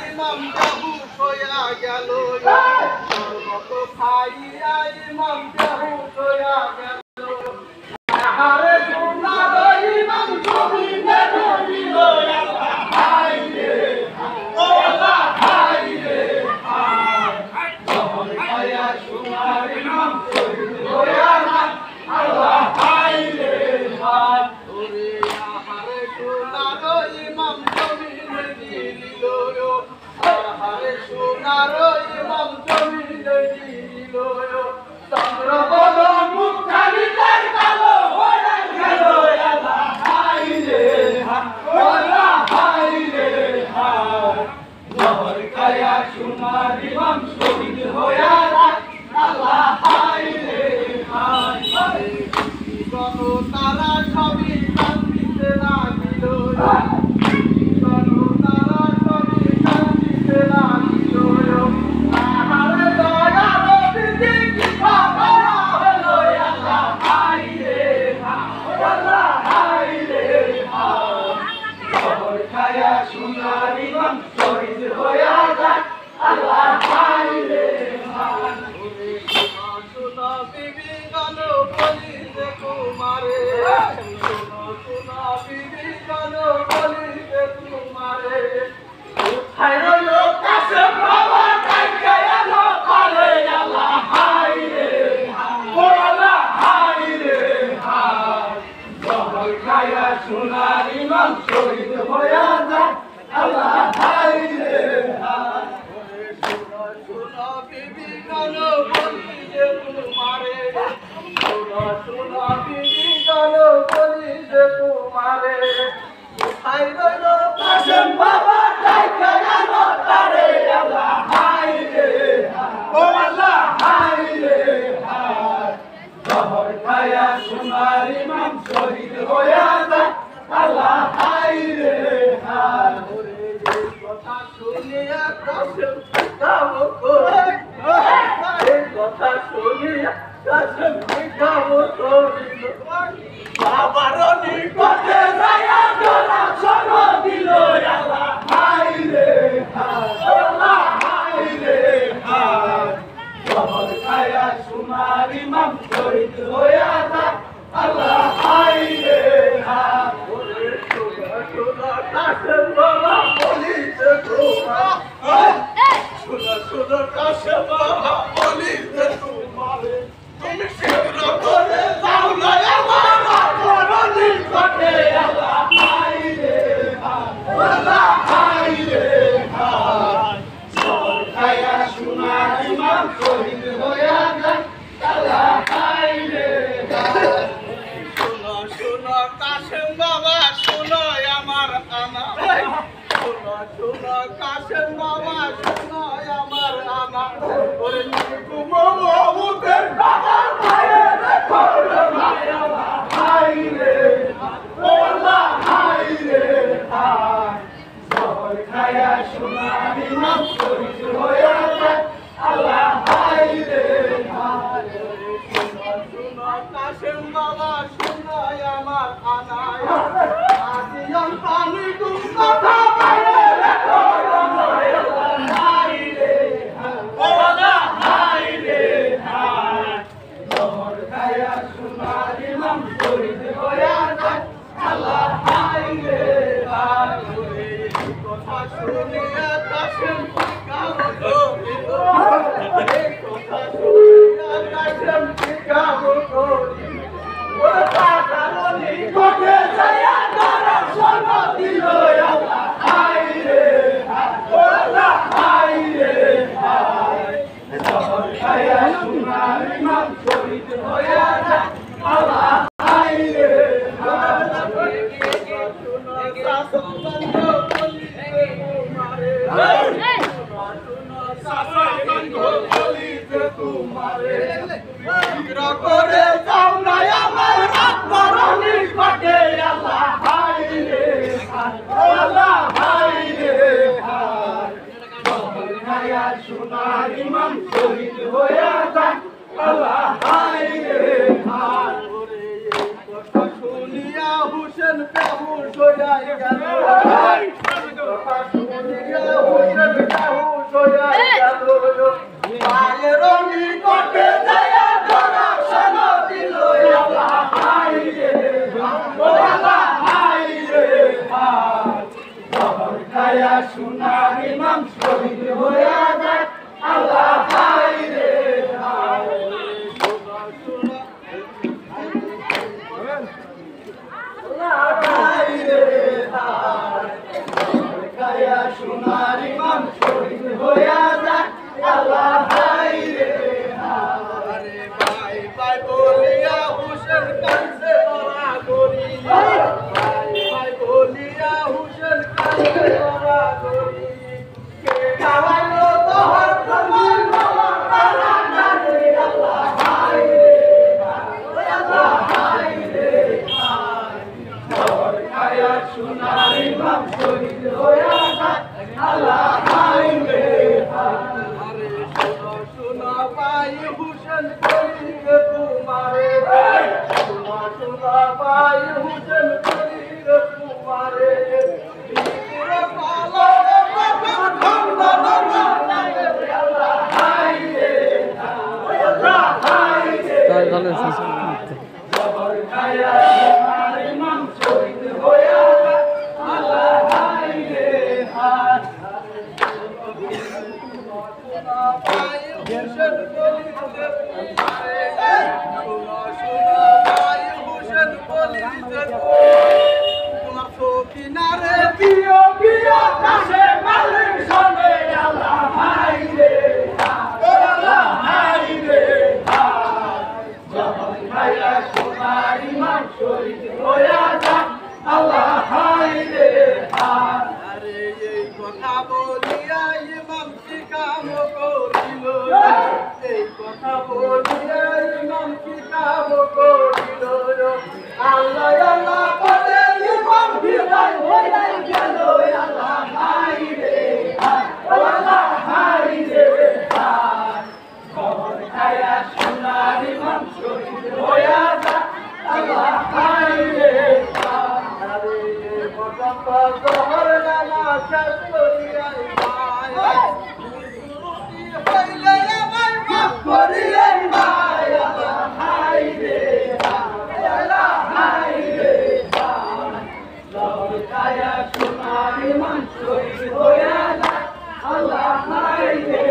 ইমাম জাহু হইয়া গেল সর্বত খাইয়া ইমাম জাহু হইয়া গেল আহারে সোনার ইমাম জমিনে রইল আল্লাহ হাই রে ও আল্লাহ হাই রে হাই জহর খাইয়া সোনার ইমাম শহীদ হইয়া গেল আল্লাহ হাই রে হাই ওরে আহারে সোনার ইমাম জমিনে দিল আহারে সোনার ইমাম জমিনে দিল চন্দ্র বল মুখ খালিতে কালো হয়ে গেল আল্লাহ হাই রে আল্লাহ হাই রে জহর খায়া সোনার ইমাম শহীদ হইয়া গেল আল্লাহ হাই রে হাই গনো তারা সবই কান্দিতে লাগিল গনো তারা সবই কান্দিতে লাগিল আহারে দয়ার বিধি কি খবর হলো আল্লাহ হাই রে আল্লাহ হাই রে জহর খায়া সোনার ইমাম শহীদ হইয়া গেল আল্লাহ হাই রে শোনো বিবি গানো বলি যে তোমারে শোনো বিবি গানো বলি যে তোমারে কোথায় রইল কাছে বাবা কাইকে এলো পারে আল্লাহ হাই রে ও আল্লাহ হাই রে জহর খায়া সোনার ইমাম শহীদ হইয়া যায় আল্লাহ হাই রে শোনো বিবি গানো বলি যে তোমারে শোনো বিবি গানো বলি যে তোমারে কোথায় রইল কাসেম বাবা কাইকে এলো তারে আল্লাহ হাই রে ও আল্লাহ হাই রে জহর খায়া সোনার ইমাম শহীদ হইয়া যায় আল্লাহ হাই রে কথা শুনিয়া কাসেম কাম করে কথা শুনিয়া কাসেম কাম করিল বাবার নিকটে যাইয়া জোড়া সর দিল আল্লাহ হাই রে আল্লাহ হাই রে জহর খায়া সোনার ইমাম শহীদ হইয়া যায় আল্লাহ হাই রে কাসেম বাবা বলিতে তোমার শোনো কাসেম বাবা বলিতে তোমারে তুমি শীঘ্র করে যাও না আমার নিকটে আল্লাহ হাই রে আল্লাহ হাই রে জহর খায়া সোনার ইমাম শহীদ হইয়া যায় আল্লাহ হাই রে শোনো কাসেম বাবা শোনো আমার আনা শোনো কাসেম বাবা শোনো আমার আনা ওরে মুখের বাবার ভাইয়ে দেখো হাই রে আল্লাহ হাই রে জহর খায়া সোনার ইমাম শহীদ হইয়া যায় আল্লাহ হাই রে শোনো কাসেম বাবা শোনো আমার আনায় আসিয়ান পানি তুম কথা বাইরে দেখো হাই রে আল্লাহ হাই রে জহর খায়া সোনার ইমাম শহীদ হইয়া যায় আল্লাহ হাই রে কথা শুনিয়া কাসেম কাম করিল কথা শুনিয়া কাসেম কাম করিল ওরে পাতানো নিকটে যাইয়া দর্শন দিল আল্লাহ হাই রে আল্লাহ হাই রে জহর খায়া সোনার ইমাম শহীদ হইয়া যায় আল্লাহ হাই রে শোনো শাসন বন্ধ বলিতে তোমারে শোনো শাসন বন্ধ বলিতে তোমারে শীঘ্র করে যাও না আমার আত্মার নিকটে আল্লাহ হাই রে আল্লাহ হাই রে জহর খায়া সোনার ইমাম শহীদ হইয়া যায় আল্লাহ হাই রে কথা শুনিয়া হুসেন বেহুশ হইয়া গেল কথা শুনিয়া হুসেন মায়ের নিকটে যাইয়া দর্শন দিল আল্লাহ হাই রে আল্লাহ হাই রে জহর খায়া সোনার ইমাম শহীদ হইয়া যায় আল্লাহ হাই রে সোনার ইমাম শহীদ হইয়া যায় আল্লাহ হাই রে আরে ভাই ভাই বলিয়া হুসেন কাছে ধরা করি ভাই ভাই বলিয়া হুসেন কাছে ধরা করি কে গাওয়ালো তোহর ফরমান আল্লাহ জানে আল্লাহ হাই রে আল্লাহ হাই রে খায়া সোনার ইমাম শহীদ হইয়া যায় আল্লাহ হাই রে আরে শোনো শোনো ভাই হুসেন করিব তোমারে শোনো শোনো ভাই হুসেন করিব তোমারে বিকির পালো আল্লাহ হাই রে আল্লাহ হাই রে জবর খায়া সোনার ইমাম শহীদ হইয়া যায় আল্লাহ হাই রে হুসেন বলিতে হুসেন বলিতে তোমার সকিনারে প্রিয় প্রিয় কাছে মালিক সনে আল্লাহ হাই রে আল্লাহ হাই রে জহর খায়া সোনার ইমাম শহীদ হইয়া যায় আল্লাহ হাই রে আরে এই কথা বলিয়া ইমাম কি কাম করিল এই কথা বলিয়া ইমাম কি কাম করিল আল্লাহ আল্লাহ বলে ইমাম বিদায় হইয়া গেল আল্লাহ হাই রে আল্লাহ হাই রে খবর খায়া সোনার ইমাম শহীদ হইয়া যায় আল্লাহ হাই রে আরে জহর নামাজ শেষ করিয়া হইলে আমার মাফ করিলে ভাই আল্লাহ হাই রে আল্লাহ হাই রে জহর খায়া সোনার ইমাম শহীদ হইয়া যায় আল্লাহ হাই রে